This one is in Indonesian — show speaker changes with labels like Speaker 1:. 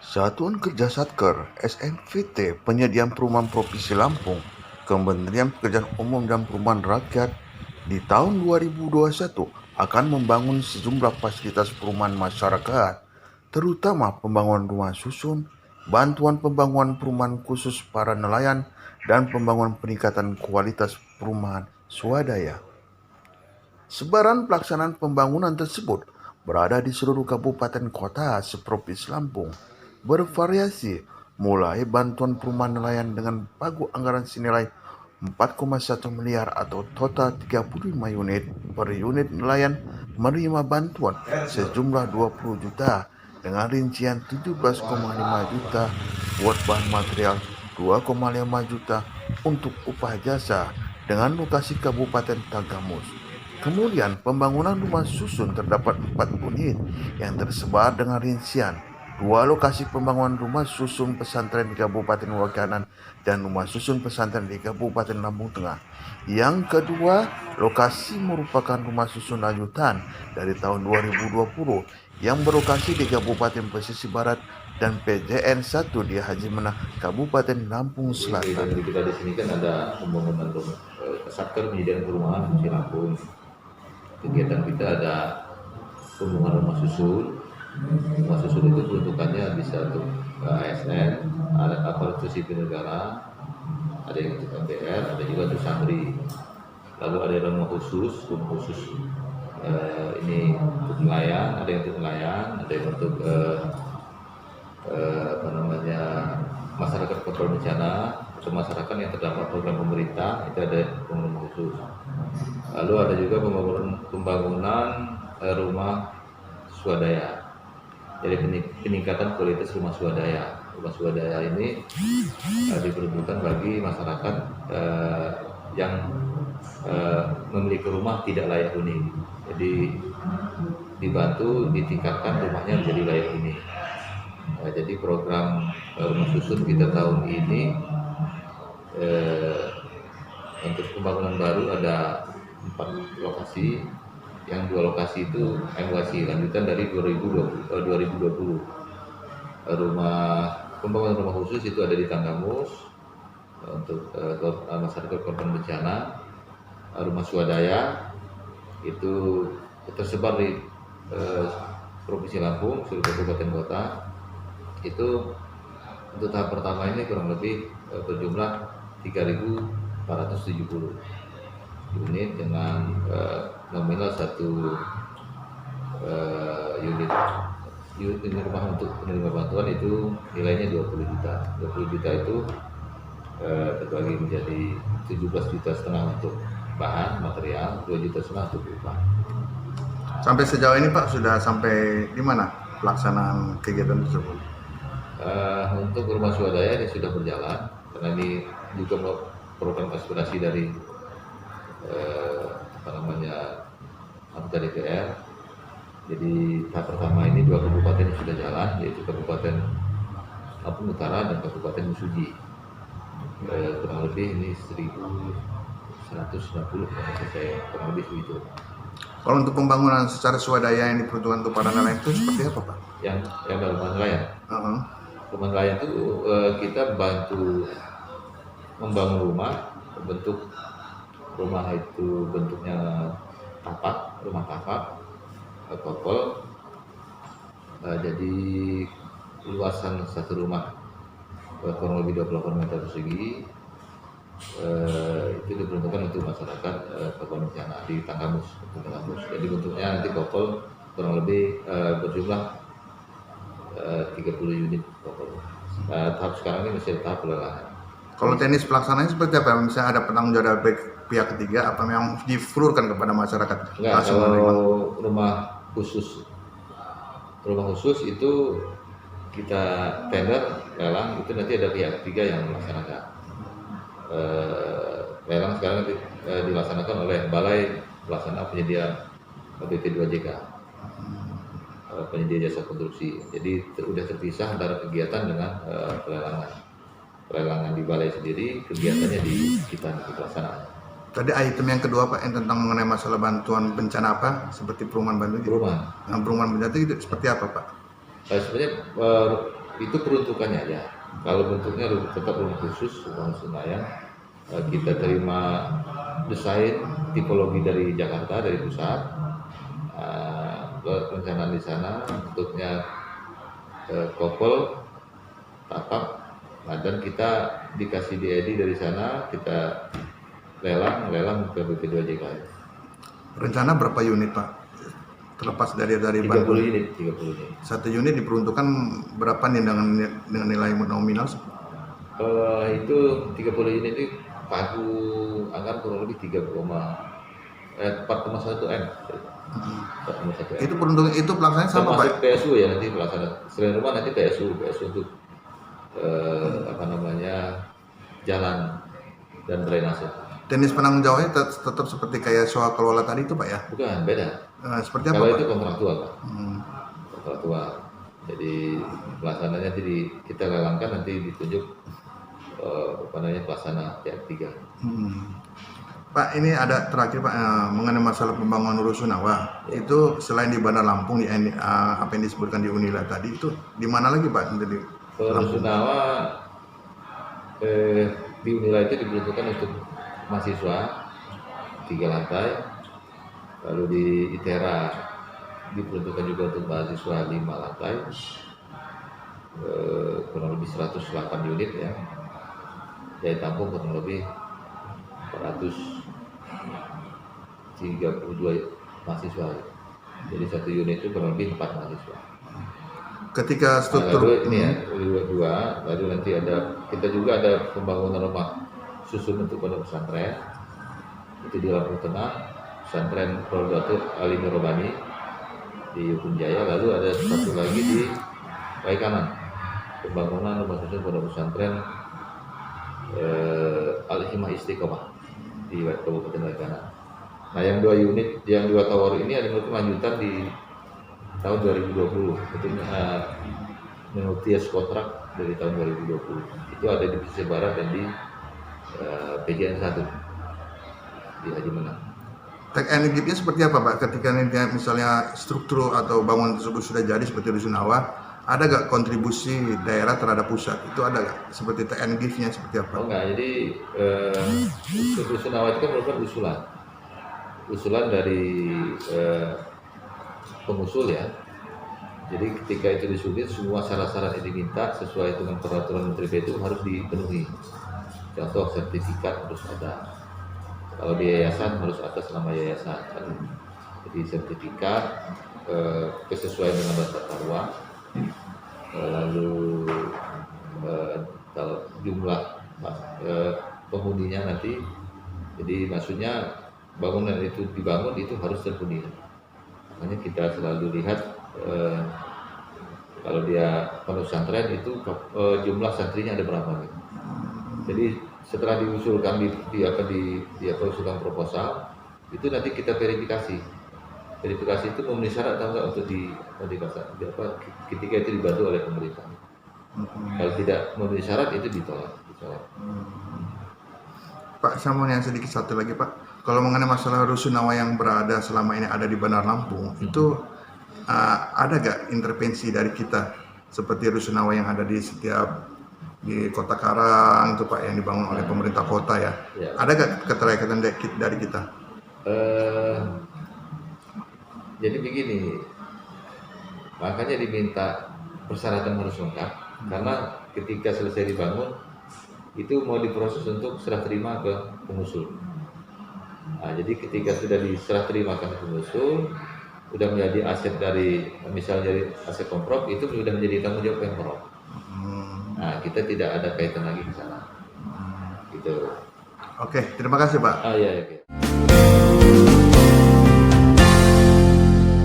Speaker 1: Satuan Kerja Satker (SMVT) Penyediaan Perumahan Provinsi Lampung, Kementerian Pekerjaan Umum dan Perumahan Rakyat di tahun 2021 akan membangun sejumlah fasilitas perumahan masyarakat, terutama pembangunan rumah susun, bantuan pembangunan perumahan khusus para nelayan, dan pembangunan peningkatan kualitas perumahan swadaya. Sebaran pelaksanaan pembangunan tersebut berada di seluruh kabupaten kota seprovinsi Lampung, bervariasi mulai bantuan perumahan nelayan dengan pagu anggaran senilai 4,1 miliar atau total 35 unit per unit nelayan menerima bantuan sejumlah 20 juta dengan rincian 17,5 juta buat bahan material, 2,5 juta untuk upah jasa dengan lokasi Kabupaten Tanggamus. Kemudian pembangunan rumah susun terdapat 4 unit yang tersebar dengan rincian 2 lokasi pembangunan rumah susun pesantren di Kabupaten Wakanan dan rumah susun pesantren di Kabupaten Lampung Tengah. Yang kedua, lokasi merupakan rumah susun lanjutan dari tahun 2020 yang berlokasi di Kabupaten Pesisir Barat dan PJN 1 di Haji Menah, Kabupaten Lampung Selatan.
Speaker 2: Di kita di sini kan ada pembangunan rumah, Satker Penyediaan Perumahan di Lampung. Kegiatan kita ada pembangunan rumah susun. Rumah susun itu peruntukannya bisa untuk ASN, ada aparatur sipil negara, ada yang untuk MPR, ada juga untuk santri. Lalu ada rumah khusus ini untuk nelayan, ada yang untuk nelayan, ada yang untuk masyarakat korban bencana atau masyarakat yang terdampak program pemerintah, itu ada rumah khusus. Lalu ada juga pembangunan rumah swadaya. Jadi peningkatan kualitas rumah swadaya. Rumah swadaya ini diperuntukkan bagi masyarakat yang memiliki rumah tidak layak huni. Jadi dibantu ditingkatkan rumahnya menjadi layak huni. Jadi program rumah susun kita tahun ini untuk pembangunan baru ada 4 lokasi, yang 2 lokasi itu MWC lanjutan dari 2020. Pembangunan rumah khusus itu ada di Tanggamus untuk masyarakat korban bencana. Rumah swadaya itu tersebar di Provinsi Lampung, seluruh kabupaten kota. Itu untuk tahap pertama ini kurang lebih berjumlah 3.470 unit dengan nominal 1 unit rumah untuk penerima bantuan itu nilainya 20 juta. 20 juta itu terbagi menjadi 17,5 juta untuk bahan material, 2,5 juta untuk upah.
Speaker 1: Sampai sejauh ini Pak, sudah sampai di mana pelaksanaan kegiatan tersebut?
Speaker 2: Untuk rumah swadaya ini sudah berjalan, karena ini juga program aspirasi dari anggota DPR. Jadi tahap pertama ini 2 kabupaten yang sudah jalan, yaitu Kabupaten Lampung Utara dan Kabupaten Mesuji. Kurang lebih ini 1.190 kalau saya kurang lebih begitu.
Speaker 1: Kalau untuk pembangunan secara swadaya yang diperuntukkan untuk para nelayan itu seperti apa Pak?
Speaker 2: Yang rumah nelayan. Rumah nelayan itu kita bantu membangun rumah, bentuk rumah itu bentuknya rumah tapak, kopel. Jadi luasan satu rumah kurang lebih 28 meter persegi. Itu diperuntukkan untuk masyarakat korban bencana di Tanggamus. Jadi bentuknya nanti kopel kurang lebih berjumlah 30 unit kopel. Tahap sekarang ini masih tahap pelelangan.
Speaker 1: Kalau teknis pelaksanaannya seperti apa? Misalnya ada penanggung jawab pihak ketiga, apa yang difulurkan kepada masyarakat?
Speaker 2: Enggak, kalau rumah khusus itu kita tender lelang, itu nanti ada pihak ketiga yang melaksanakan. Lelang sekarang dilaksanakan oleh Balai Pelaksana Penyedia BP2JK, penyedia jasa konstruksi. Jadi sudah terpisah antara kegiatan dengan pelelangan. Pelelangan di balai sendiri, kegiatannya di kita di pelaksanaan.
Speaker 1: Tadi item yang kedua Pak, yang tentang mengenai masalah bantuan bencana apa, seperti perumahan bantu.
Speaker 2: Perumahan.
Speaker 1: Nah, perumahan bencana itu seperti apa Pak?
Speaker 2: Sebenarnya itu peruntukannya ya. Kalau bentuknya tetap rumah khusus, rumah Senayan, kita terima desain tipologi dari Jakarta, dari pusat, perencanaan di sana, bentuknya kopel, tapak, nah, dan kita dikasih DID dari sana, kita lelang ke BP2JK.
Speaker 3: Rencana berapa unit Pak? Terlepas dari
Speaker 2: 30
Speaker 3: bantuan.
Speaker 2: unit, 30 unit.
Speaker 3: Satu unit diperuntukkan berapa nih dengan nilai nominal?
Speaker 2: Itu 30 unit itu pagu anggaran kurang lebih 4,1 M. 4,1 M.
Speaker 3: Itu peruntukan itu pelaksananya sama
Speaker 2: Termasuk
Speaker 3: Pak?
Speaker 2: PSU ya, nanti pelaksana. Selain rumah nanti PSU untuk jalan dan drainase.
Speaker 3: Teknis penanggung jawabnya tetap seperti kayak soal kelola tadi itu Pak ya?
Speaker 2: Bukan, beda.
Speaker 3: Seperti apa
Speaker 2: Kalau
Speaker 3: Pak?
Speaker 2: itu kontraktual, Pak.
Speaker 3: Hmm.
Speaker 2: Kontraktual. Jadi pelaksananya kita lelangkan, nanti ditunjuk pelaksana pihak 3.
Speaker 3: Pak, ini ada terakhir Pak, mengenai masalah pembangunan Rusunawa.
Speaker 2: Ya.
Speaker 3: Itu selain di Bandar Lampung, apa yang disebutkan di Unila tadi, itu di mana lagi Pak? Di
Speaker 2: Rusunawa di Unila itu diperuntukkan untuk mahasiswa 3 lantai, lalu di ITERA diperuntukkan juga untuk mahasiswa 5 lantai, kurang lebih 108 unit ya. Daya tampung kurang lebih 432 mahasiswa. Jadi satu unit itu kurang lebih 4 mahasiswa.
Speaker 3: ketika struktur
Speaker 2: Lalu ini ya, lalu nanti kita juga ada pembangunan rumah susun untuk pondok pesantren. Itu di Lampung Tengah, pesantren Rodatul Alim Robani di Hukum Jaya. Lalu ada satu lagi di Kanan, pembangunan rumah susun pondok pesantren Al-Himah Istiqomah di Kabupaten Kanan. Nah, yang 2 unit, yang 2 tower ini ada lanjutan di tahun 2020. Itu menurut kontrak dari tahun 2020. Itu ada di Pesisir Barat dan di PJN 1 di Haji Menang.
Speaker 3: Tech energy-nya seperti apa Pak? Ketika nanti misalnya struktur atau bangunan tersebut sudah jadi seperti Rusunawa, ada gak kontribusi daerah terhadap pusat? Itu ada gak? Seperti tech energy-nya seperti apa?
Speaker 2: Oh enggak, jadi Rusunawa itu kan merupakan usulan dari pengusul ya. Jadi ketika itu disusun, semua syarat-syarat yang diminta sesuai dengan peraturan Menteri itu harus dipenuhi. Contoh sertifikat harus ada. Kalau di yayasan harus atas nama yayasan. Jadi sertifikat, kesesuaian dengan tata ruang, lalu kalau jumlah penghuninya nanti. Jadi maksudnya bangunan itu dibangun itu harus terpenuhi. Makanya kita selalu lihat kalau dia pondok pesantren itu jumlah santrinya ada berapa gitu. Jadi setelah diusulkan usulkan proposal, itu nanti kita verifikasi. Verifikasi itu memenuhi syarat atau enggak untuk ketika itu dibantu oleh pemerintah. Kalau tidak memenuhi syarat itu ditolak.
Speaker 3: Pak, saya mau yang sedikit satu lagi Pak. Kalau mengenai masalah Rusunawa yang berada selama ini ada di Bandar Lampung, itu ada gak intervensi dari kita seperti Rusunawa yang ada di Kota Karang itu Pak, yang dibangun oleh pemerintah kota ya? Ada gak keterlibatan dari kita?
Speaker 2: Jadi begini, makanya diminta persyaratan harus lengkap, karena ketika selesai dibangun itu mau diproses untuk serah terima ke pengusul. Nah, jadi ketika sudah diserah terima ke pengusul, sudah menjadi aset dari, misalnya dari aset Pemprov, itu sudah menjadi tanggung jawab Pemprov. Nah, kita tidak ada kaitan lagi di sana. Gitu.
Speaker 3: Oke, terima kasih Pak.
Speaker 2: Iya.